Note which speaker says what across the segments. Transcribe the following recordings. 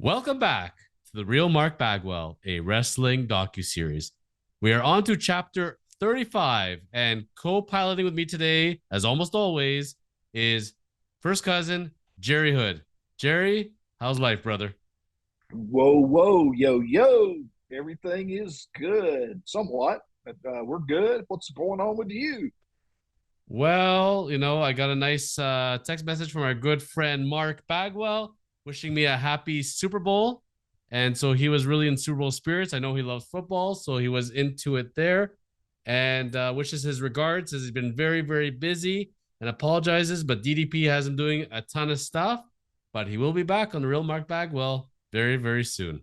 Speaker 1: Welcome back to the Real Mark Bagwell, a wrestling docuseries. We are on to chapter 35, and co-piloting with me today, as almost always, is first cousin Jerry Hood. Jerry, how's life, brother?
Speaker 2: Whoa, whoa, yo, yo. Everything is good, somewhat, but we're good. What's going on with you?
Speaker 1: Well, I got a nice text message from our good friend Mark Bagwell wishing me a happy Super Bowl. And so he was really in Super Bowl spirits. I know he loves football, so he was into it there and wishes his regards, says he's been very, very busy and apologizes, but DDP has him doing a ton of stuff. But he will be back on the Real Mark Bagwell very, very soon.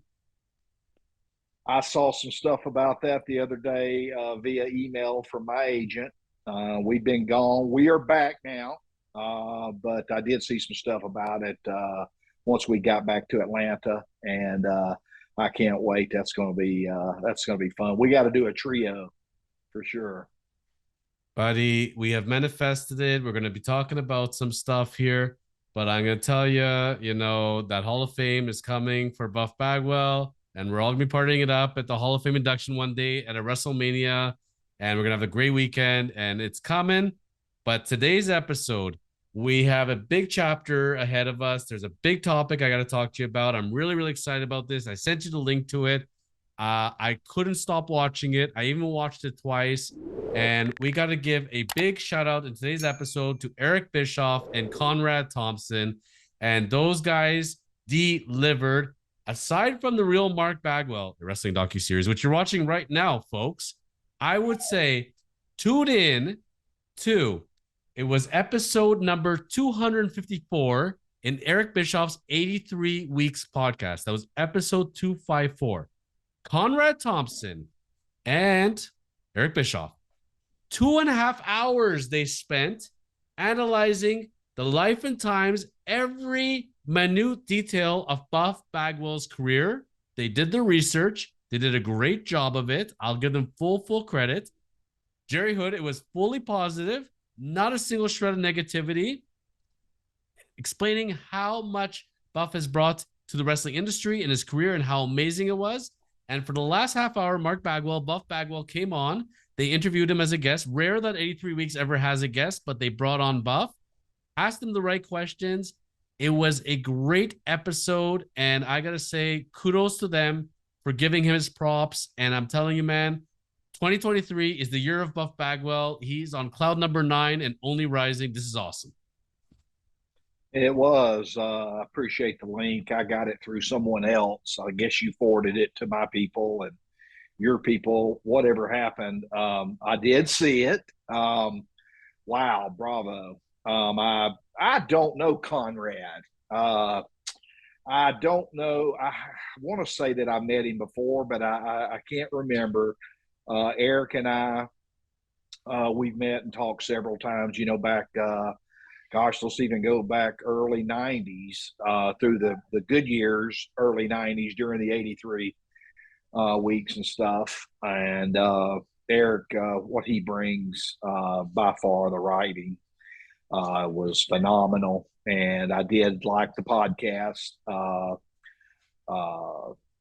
Speaker 2: I saw some stuff about that the other day via email from my agent. We've been gone. We are back now, but I did see some stuff about it once we got back to Atlanta, and I can't wait. That's going to be fun. We got to do a trio for sure.
Speaker 1: Buddy, we have manifested it. We're going to be talking about some stuff here, but I'm going to tell you, that Hall of Fame is coming for Buff Bagwell, and we're all going to be partying it up at the Hall of Fame induction one day at a WrestleMania, and we're going to have a great weekend, and it's coming. But today's episode, we have a big chapter ahead of us. There's a big topic I got to talk to you about. I'm really, really excited about this. I sent you the link to it. I couldn't stop watching it. I even watched it twice. And we got to give a big shout out in today's episode to Eric Bischoff and Conrad Thompson. And those guys delivered. Aside from the Real Mark Bagwell, the wrestling docuseries, which you're watching right now, folks, I would say tune in to it was episode number 254 in Eric Bischoff's 83 Weeks podcast. That was episode 254. Conrad Thompson and Eric Bischoff. 2.5 hours they spent analyzing the life and times, every minute detail of Buff Bagwell's career. They did the research. They did a great job of it. I'll give them full credit. Jerry Hood, it was fully positive, not a single shred of negativity, explaining how much Buff has brought to the wrestling industry in his career and how amazing it was. And for the last half hour, Mark Bagwell, Buff Bagwell came on. They interviewed him as a guest. Rare that 83 Weeks ever has a guest, but they brought on Buff, asked him the right questions. It was a great episode, and I got to say, kudos to them for giving him his props. And I'm telling you, man, 2023 is the year of Buff Bagwell. He's on cloud number 9 and only rising. This is awesome.
Speaker 2: It was. I appreciate the link. I got it through someone else. I guess you forwarded it to my people and your people. Whatever happened, I did see it. Wow, bravo. I don't know Conrad. I don't know. I want to say that I met him before, but I can't remember. Eric and I, we've met and talked several times. Back. Gosh, let's even go back early 90s through the good years, early 90s during the 83 weeks and stuff. And Eric, what he brings by far, the writing was phenomenal. And I did like the podcast.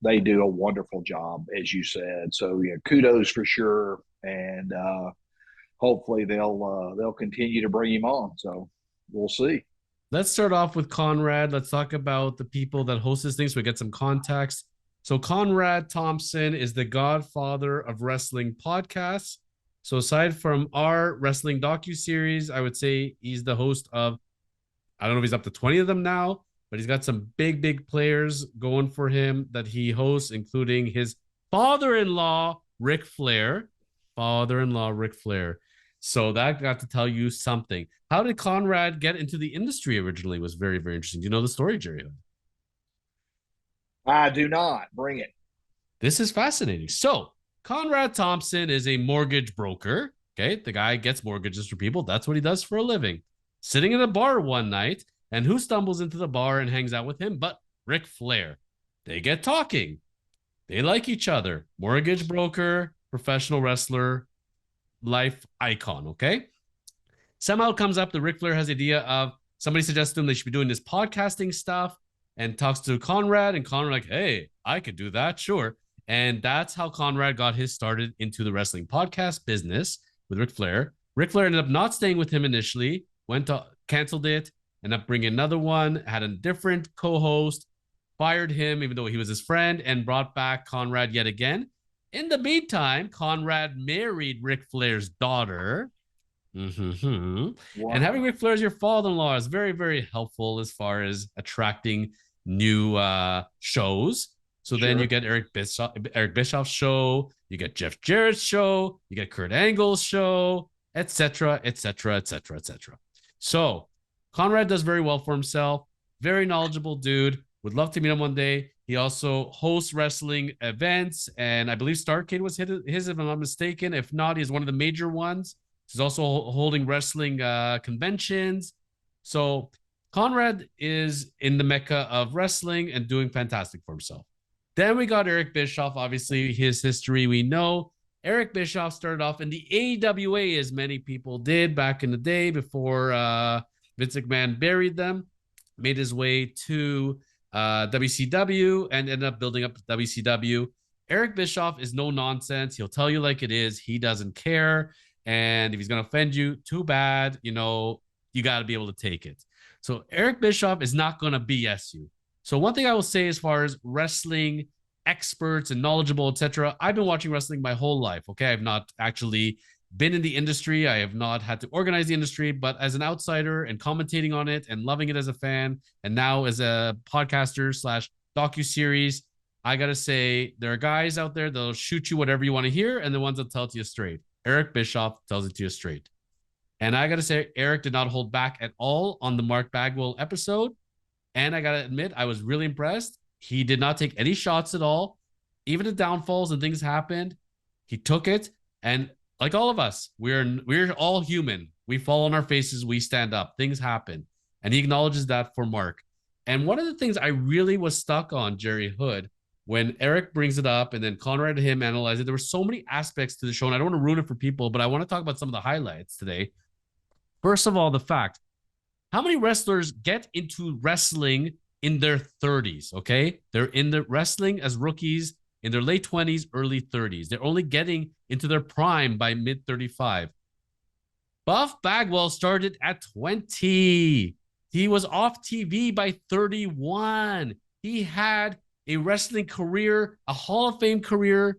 Speaker 2: They do a wonderful job, as you said. So, yeah, kudos for sure. And hopefully they'll continue to bring him on. So, we'll see.
Speaker 1: Let's start off with Conrad. Let's talk about the people that host this thing so we get some context. So Conrad Thompson is the godfather of wrestling podcasts. So aside from our wrestling docuseries, I would say he's the host of, I don't know if he's up to 20 of them now, but he's got some big players going for him that he hosts, including his father-in-law, Ric Flair. Father-in-law, Ric Flair. So that got to tell you something. How did Conrad get into the industry originally was very, very interesting. Do you know the story, Jerry?
Speaker 2: I do not. Bring it.
Speaker 1: This is fascinating. So Conrad Thompson is a mortgage broker. Okay. The guy gets mortgages for people. That's what he does for a living. Sitting in a bar one night, and who stumbles into the bar and hangs out with him but Ric Flair? They get talking. They like each other. Mortgage broker, professional wrestler, life icon, okay? Somehow it comes up that Ric Flair has the idea of somebody suggested to him they should be doing this podcasting stuff. and talks to Conrad, and Conrad like, hey, I could do that, sure. And that's how Conrad got his started into the wrestling podcast business with Ric Flair. Ric Flair ended up not staying with him initially, went to canceled it, ended up bringing another one, had a different co-host, fired him even though he was his friend, and brought back Conrad yet again. In the meantime, Conrad married Ric Flair's daughter. Mm-hmm. And having
Speaker 2: Wow.
Speaker 1: Ric Flair as your father-in-law is very, very helpful as far as attracting new shows. So then you
Speaker 2: Sure.
Speaker 1: get Eric Bischoff's show, you get Jeff Jarrett's show, you get Kurt Angle's show, etc., etc., etc., etc. So Conrad does very well for himself. Very knowledgeable dude. Would love to meet him one day. He also hosts wrestling events, and I believe Starrcade was his, if I'm not mistaken. If not, he's one of the major ones. He's also holding wrestling conventions. So Conrad is in the mecca of wrestling and doing fantastic for himself. Then we got Eric Bischoff. Obviously, his history we know. Eric Bischoff started off in the AWA, as many people did back in the day before Vince McMahon buried them. Made his way to WCW and ended up building up WCW. Eric Bischoff is no nonsense. He'll tell you like it is. He doesn't care. And if he's going to offend you, too bad. You know, you got to be able to take it. So Eric Bischoff is not going to BS you. So one thing I will say as far as wrestling experts and knowledgeable, etc., I've been watching wrestling my whole life. Okay, I've not actually been in the industry. I have not had to organize the industry, but as an outsider and commentating on it and loving it as a fan, and now as a podcaster slash docu-series, I gotta say there are guys out there that'll shoot you whatever you want to hear, and the ones that tell it to you straight. Eric Bischoff tells it to you straight. And I gotta say, Eric did not hold back at all on the Mark Bagwell episode. And I gotta admit, I was really impressed. He did not take any shots at all. Even the downfalls and things happened, he took it. And like all of us, we're all human. We fall on our faces, we stand up. Things happen. And he acknowledges that for Mark. And one of the things I really was stuck on, Jerry Hood, when Eric brings it up and then Conrad and him analyze it, there were so many aspects to the show. And I don't want to ruin it for people, but I want to talk about some of the highlights today. First of all, the fact how many wrestlers get into wrestling in their 30s? Okay. They're in the wrestling as rookies in their late 20s, early 30s. They're only getting into their prime by mid 35. Buff Bagwell started at 20. He was off TV by 31. He had a wrestling career, a Hall of Fame career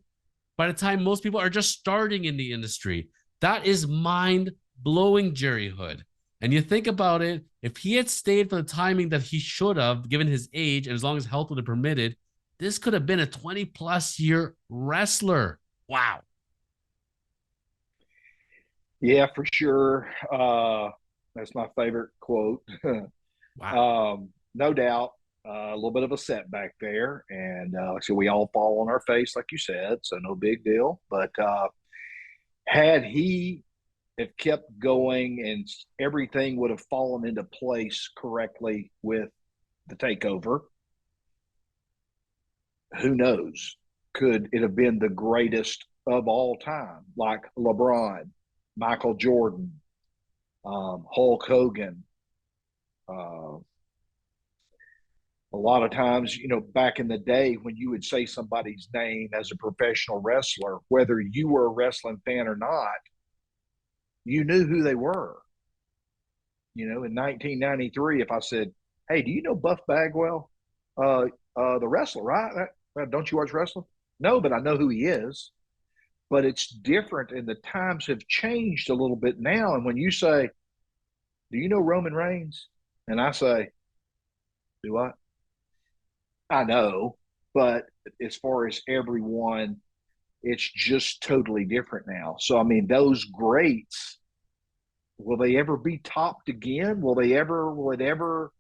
Speaker 1: by the time most people are just starting in the industry. That is mind blowing, Jerry Hood. And you think about it, if he had stayed for the timing that he should have, given his age, and as long as health would have permitted, this could have been a 20+ year wrestler. Wow.
Speaker 2: Yeah, for sure. That's my favorite quote.
Speaker 1: Wow.
Speaker 2: No doubt, a little bit of a setback there, and like I said, we all fall on our face, like you said, so no big deal. But had he have kept going, and everything would have fallen into place correctly with the takeover, who knows? Could it have been the greatest of all time, like LeBron, Michael Jordan, Hulk Hogan? Uh, a lot of times, back in the day when you would say somebody's name as a professional wrestler, whether you were a wrestling fan or not, you knew who they were. In 1993, if I said, "Hey, do you know Buff Bagwell, the wrestler, right? Don't you watch wrestling?" No, but I know who he is. But it's different, and the times have changed a little bit now. And when you say, "Do you know Roman Reigns?" and I say, "Do I?" I know, but as far as everyone, it's just totally different now. So, I mean, those greats, will they ever be topped again? Will it ever,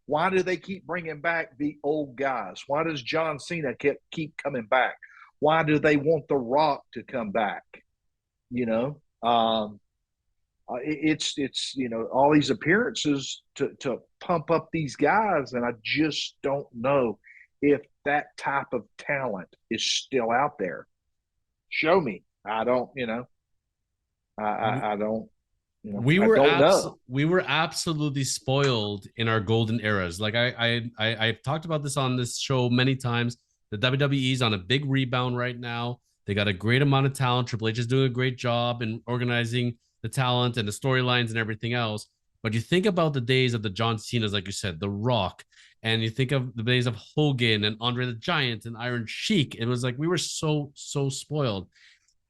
Speaker 2: why do they keep bringing back the old guys? Why does John Cena keep coming back? Why do they want The Rock to come back? You know, it's all these appearances to pump up these guys, and I just don't know if that type of talent is still out there. Show me. I don't. I don't. I don't know.
Speaker 1: We were absolutely spoiled in our golden eras. Like I've talked about this on this show many times. The WWE is on a big rebound right now. They got a great amount of talent. Triple H is doing a great job in organizing the talent and the storylines and everything else. But you think about the days of the John Cena's, like you said, The Rock, and you think of the days of Hogan and Andre the Giant and Iron Sheik. It was like we were so spoiled.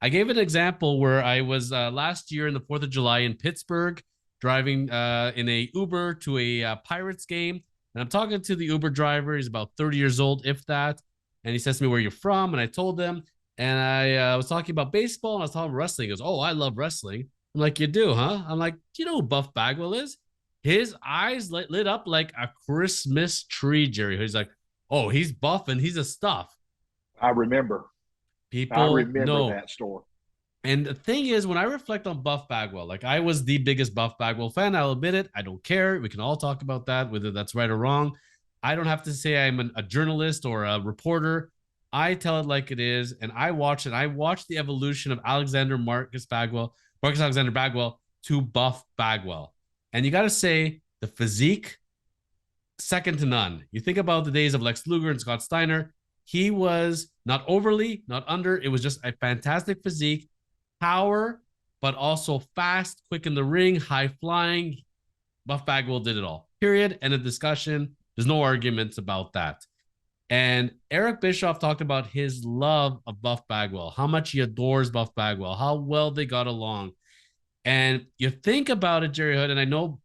Speaker 1: I gave an example where I was last year in the 4th of July in Pittsburgh, driving in a Uber to a Pirates game. And I'm talking to the Uber driver. He's about 30 years old, if that. And he says to me, "Where you're from?" And I told him. And I was talking about baseball and I was talking about wrestling. He goes, "Oh, I love wrestling." I'm like, "You do, huh?" I'm like, "Do you know who Buff Bagwell is?" His eyes lit up like a Christmas tree, Jerry. He's like, "Oh, he's buff and he's a stuff."
Speaker 2: I remember. I
Speaker 1: People
Speaker 2: remember
Speaker 1: know.
Speaker 2: that story.
Speaker 1: And the thing is, when I reflect on Buff Bagwell, like I was the biggest Buff Bagwell fan. I'll admit it. I don't care. We can all talk about that, whether that's right or wrong. I don't have to say I'm a journalist or a reporter. I tell it like it is, and I watch it. I watch the evolution of Marcus Alexander Bagwell to Buff Bagwell. And you got to say the physique, second to none. You think about the days of Lex Luger and Scott Steiner. He was not overly, not under. It was just a fantastic physique, power, but also fast, quick in the ring, high flying. Buff Bagwell did it all. Period. End of discussion. There's no arguments about that. And Eric Bischoff talked about his love of Buff Bagwell, how much he adores Buff Bagwell, how well they got along. And you think about it, Jerry Hood, and I know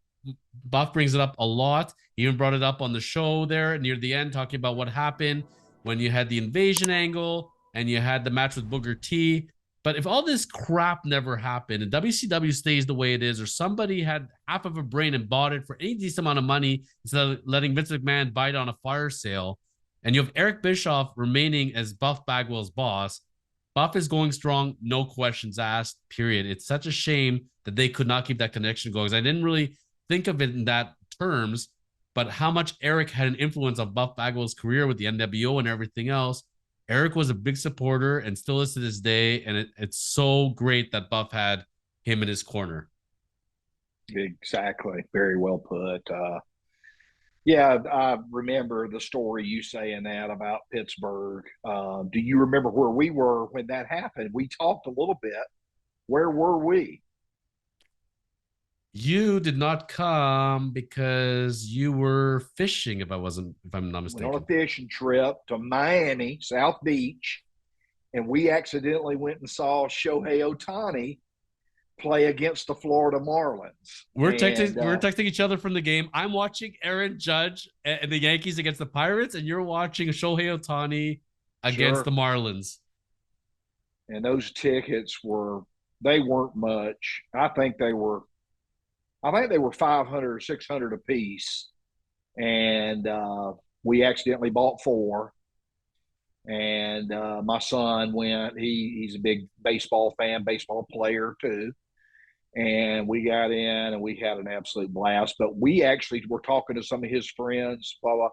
Speaker 1: Buff brings it up a lot. He even brought it up on the show there near the end, talking about what happened when you had the invasion angle and you had the match with Booker T. But if all this crap never happened and WCW stays the way it is, or somebody had half of a brain and bought it for any decent amount of money instead of letting Vince McMahon buy it on a fire sale, and you have Eric Bischoff remaining as Buff Bagwell's boss, Buff is going strong, no questions asked, period. It's such a shame that they could not keep that connection going. I didn't really think of it in that terms, but how much Eric had an influence on Buff Bagwell's career with the NWO and everything else. Eric was a big supporter and still is to this day. And it's so great that Buff had him in his corner.
Speaker 2: Exactly. Very well put. Yeah, I remember the story you saying that about Pittsburgh. Do you remember where we were when that happened? We talked a little bit. Where were we?
Speaker 1: You did not come because you were fishing, if I'm not
Speaker 2: Went on a
Speaker 1: mistaken.
Speaker 2: fishing trip to Miami, South Beach, and we accidentally went and saw Shohei Ohtani play against the Florida Marlins. And
Speaker 1: We're texting each other from the game. I'm watching Aaron Judge and the Yankees against the Pirates, and you're watching Shohei Ohtani against the
Speaker 2: sure,
Speaker 1: Marlins.
Speaker 2: and those tickets they weren't much. I think they were 500 or 600 a piece, and we accidentally bought four. And my son went. He's a big baseball fan, baseball player too. And we got in and we had an absolute blast. But we actually were talking to some of his friends, blah,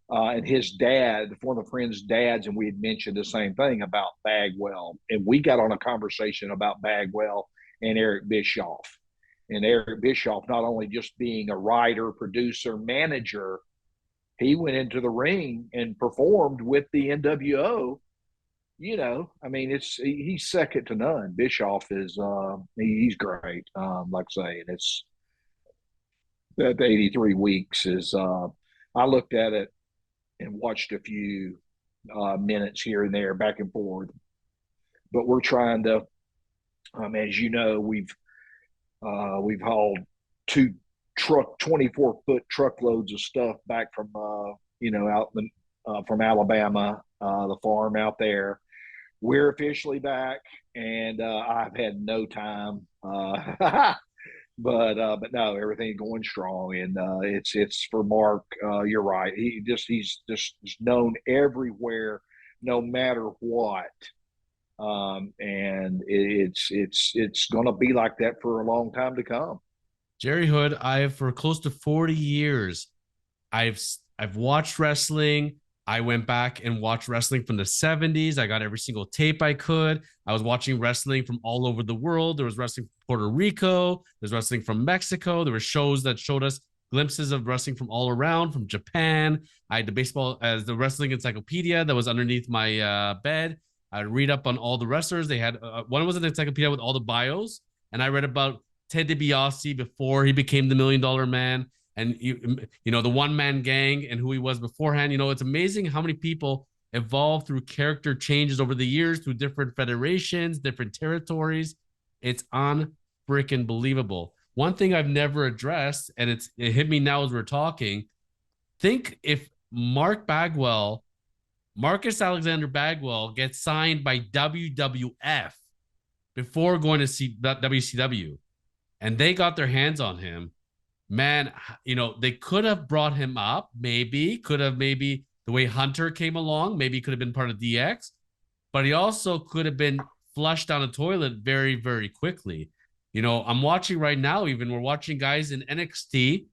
Speaker 2: blah, and his dad, one of the friends' dads, and we had mentioned the same thing about Bagwell. And we got on a conversation about Bagwell and Eric Bischoff. And Eric Bischoff, not only just being a writer, producer, manager, he went into the ring and performed with the NWO. I mean, he's second to none. Bischoff is he's great. Like I say, and it's that 83 weeks is. I looked at it and watched a few minutes here and there, back and forth. But we're trying to, as you know, we've hauled two 24-foot truckloads of stuff back from out from Alabama, the farm out there. We're officially back, and I've had no time. But no, everything's going strong, and it's for Mark. You're right. He's just known everywhere, no matter what. And it's going to be like that for a long time to come.
Speaker 1: Jerry Hood, I've for close to 40 years, I've I've watched wrestling. I went back and watched wrestling from the 70s. I got every single tape I could. I was watching wrestling from all over the world. There was wrestling from Puerto Rico. There's wrestling from Mexico. There were shows that showed us glimpses of wrestling from all around, from Japan. I had the baseball as the wrestling encyclopedia that was underneath my bed. I read up on all the wrestlers. They had one was an encyclopedia with all the bios, and I read about Ted DiBiase before he became the $1 Million Man, and the one man gang and who he was beforehand. It's amazing how many people evolved through character changes over the years through different federations, different territories. It's unfreaking believable. One thing I've never addressed, and it hit me now as we're talking. Think if Marcus Alexander Bagwell gets signed by WWF before going to see WCW, and they got their hands on him, man, they could have brought him up, maybe the way Hunter came along, maybe he could have been part of DX, but he also could have been flushed down the toilet very, very quickly. I'm watching right now, even we're watching guys in NXT.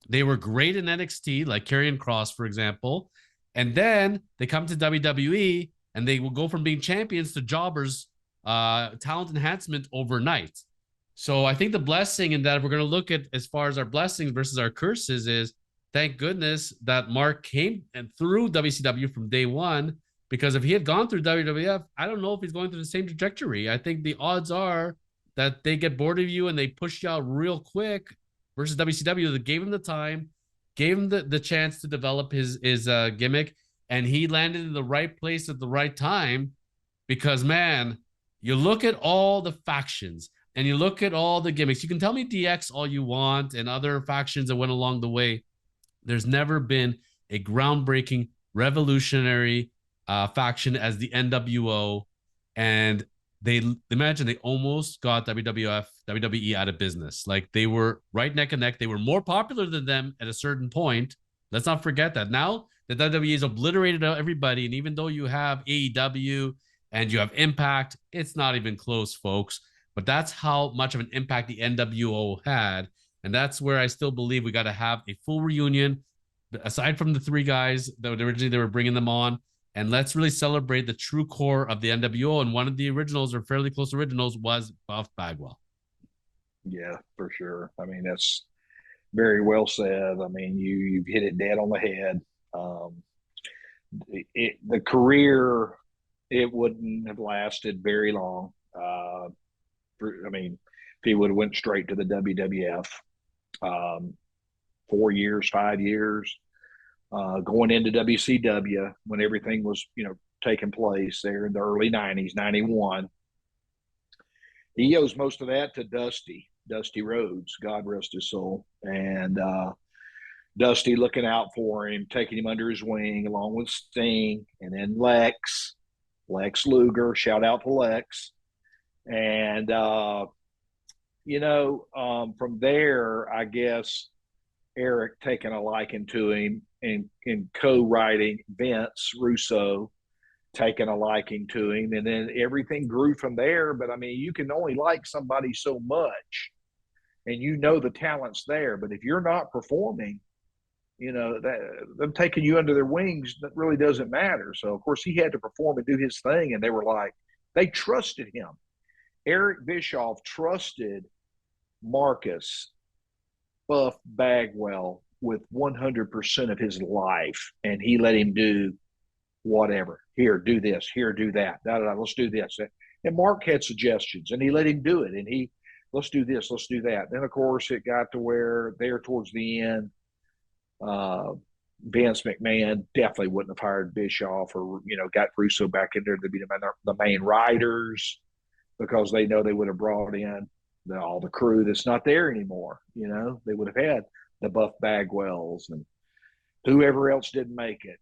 Speaker 1: They were great in NXT, like Karrion Kross, for example. And then they come to WWE and they will go from being champions to jobbers, talent enhancement overnight. So I think the blessing in that, if we're going to look at as far as our blessings versus our curses, is thank goodness that Mark came and through WCW from day one, because if he had gone through WWF, I don't know if he's going through the same trajectory. I think the odds are that they get bored of you and they push you out real quick versus WCW that gave him the time, gave him the chance to develop his gimmick, and he landed in the right place at the right time. Because, man, you look at all the factions and you look at all the gimmicks. You can tell me DX all you want and other factions that went along the way. There's never been a groundbreaking, revolutionary faction as the NWO. And they almost got WWE out of business. Like, they were right neck and neck. They were more popular than them at a certain point. Let's not forget that. Now the WWE has obliterated everybody. And even though you have AEW and you have Impact, it's not even close, folks. But that's how much of an impact the NWO had. And that's where I still believe we got to have a full reunion, aside from the three guys that originally they were bringing them on. And let's really celebrate the true core of the NWO. And one of the originals, or fairly close originals, was Buff Bagwell.
Speaker 2: Yeah, for sure. I mean, that's very well said. I mean, you've hit it dead on the head. The career, it wouldn't have lasted very long. I mean, if he would have went straight to the WWF, 4 years, 5 years, going into WCW when everything was, taking place there in the early 90s, 91. He owes most of that to Dusty Rhodes, God rest his soul. And Dusty looking out for him, taking him under his wing along with Sting, and then Lex Luger, shout out to Lex. And, from there, I guess Eric taking a liking to him and co-writing, Vince Russo taking a liking to him. And then everything grew from there. But, I mean, you can only like somebody so much, and the talent's there. But if you're not performing, them taking you under their wings, that really doesn't matter. So, of course, he had to perform and do his thing, and they trusted him. Eric Bischoff trusted Marcus Buff Bagwell with 100% of his life, and he let him do whatever. Here, do this. Here, do that. Let's do this. And Mark had suggestions, and he let him do it. And let's do this. Let's do that. Then, of course, it got to where there towards the end, Vince McMahon definitely wouldn't have hired Bischoff or, got Russo back in there to be the main writers, because they know they would have brought in all the crew that's not there anymore. They would have had the Buff Bagwells and whoever else didn't make it,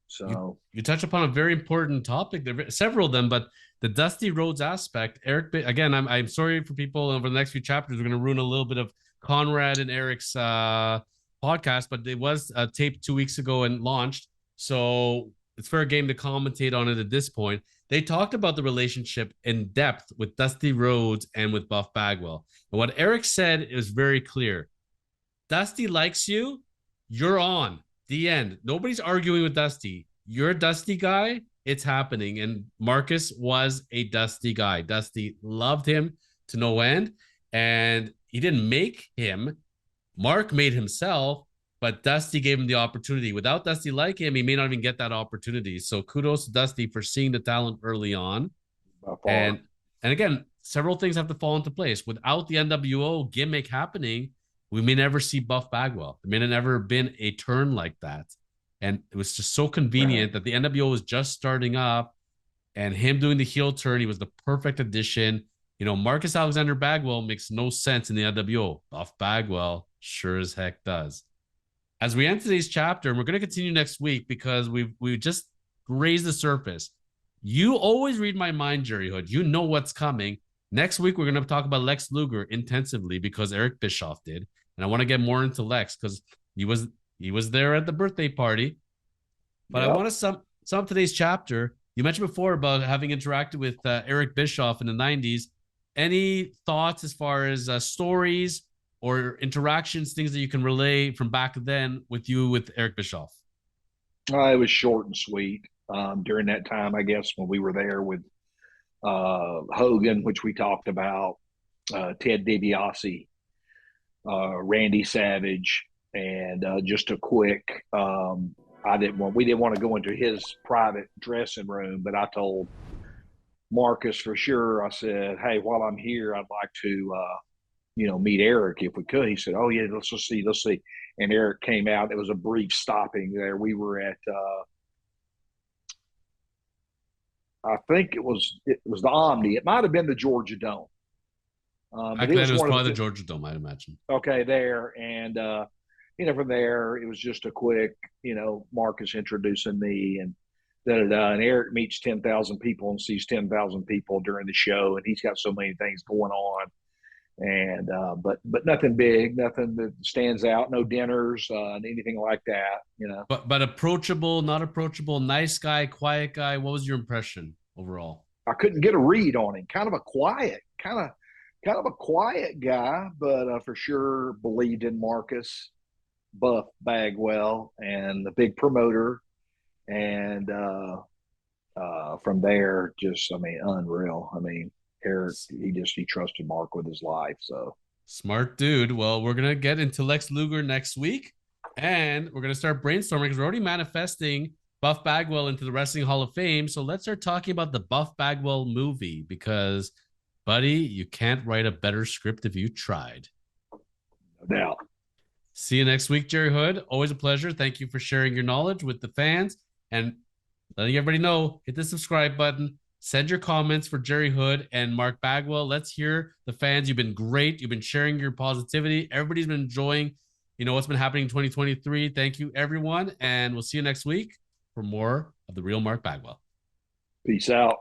Speaker 2: So
Speaker 1: you touch upon a very important topic. There are several of them, but the Dusty Rhodes aspect, Eric, again, I'm sorry for people over the next few chapters. We're going to ruin a little bit of Conrad and Eric's podcast, but it was taped 2 weeks ago and launched. So it's fair game to commentate on it at this point. They talked about the relationship in depth with Dusty Rhodes and with Buff Bagwell. And what Eric said is very clear. Dusty likes you. You're on. The end. Nobody's arguing with Dusty. You're a Dusty guy. It's happening. And Marcus was a Dusty guy. Dusty loved him, to no end. And he didn't make him. Mark made himself, but Dusty gave him the opportunity. Without Dusty like him, he may not even get that opportunity. So kudos to Dusty for seeing the talent early on.
Speaker 2: by far.
Speaker 1: And again, several things have to fall into place. Without the NWO gimmick happening, we may never see Buff Bagwell. There may have never been a turn like that. And it was just so convenient that the NWO was just starting up, and him doing the heel turn, he was the perfect addition. You know, Marcus Alexander Bagwell makes no sense in the NWO. Buff Bagwell sure as heck does. As we end today's chapter, and we're going to continue next week because we just raised the surface. You always read my mind, Jerry Hood. You know what's coming. Next week, we're going to talk about Lex Luger intensively because Eric Bischoff did. And I want to get more into Lex because he was there at the birthday party. But I want to sum up today's chapter. You mentioned before about having interacted with Eric Bischoff in the 90s. Any thoughts as far as stories or interactions, things that you can relay from back then with Eric Bischoff?
Speaker 2: It was short and sweet during that time, I guess, when we were there with Hogan, which we talked about, Ted DiBiase, Randy Savage, and just a quick. We didn't want to go into his private dressing room, but I told Marcus for sure. I said, "Hey, while I'm here, I'd like to, meet Eric if we could." He said, "Oh yeah, let's see." And Eric came out. It was a brief stopping there. We were at, I think it was the Omni. It might have been the Georgia Dome, but
Speaker 1: Back
Speaker 2: it
Speaker 1: then,
Speaker 2: was
Speaker 1: it was
Speaker 2: one of
Speaker 1: probably
Speaker 2: the
Speaker 1: the Georgia Dome, I imagine.
Speaker 2: okay there. And from there, it was just a quick, Marcus introducing me and da da da. And Eric meets 10,000 people and sees 10,000 people during the show, and he's got so many things going on. And but nothing big, nothing that stands out, no dinners, anything like that.
Speaker 1: But approachable, not approachable, nice guy, quiet guy. What was your impression overall?
Speaker 2: I couldn't get a read on him. Kind of a quiet guy, but for sure believed in Marcus, Buff Bagwell, and the big promoter. And from there, just unreal. Eric, he trusted Mark with his life. So
Speaker 1: Smart dude. Well, we're gonna get into Lex Luger next week, and we're gonna start brainstorming because we're already manifesting Buff Bagwell into the Wrestling Hall of Fame. So let's start talking about the Buff Bagwell movie because, buddy, you can't write a better script if you tried.
Speaker 2: no doubt.
Speaker 1: See you next week, Jerry Hood. Always a pleasure. Thank you for sharing your knowledge with the fans and letting everybody know. Hit the subscribe button. Send your comments for Jerry Hood and Mark Bagwell. Let's hear the fans. You've been great. You've been sharing your positivity. Everybody's been enjoying, what's been happening in 2023. Thank you, everyone. And we'll see you next week for more of the real Mark Bagwell.
Speaker 2: Peace out.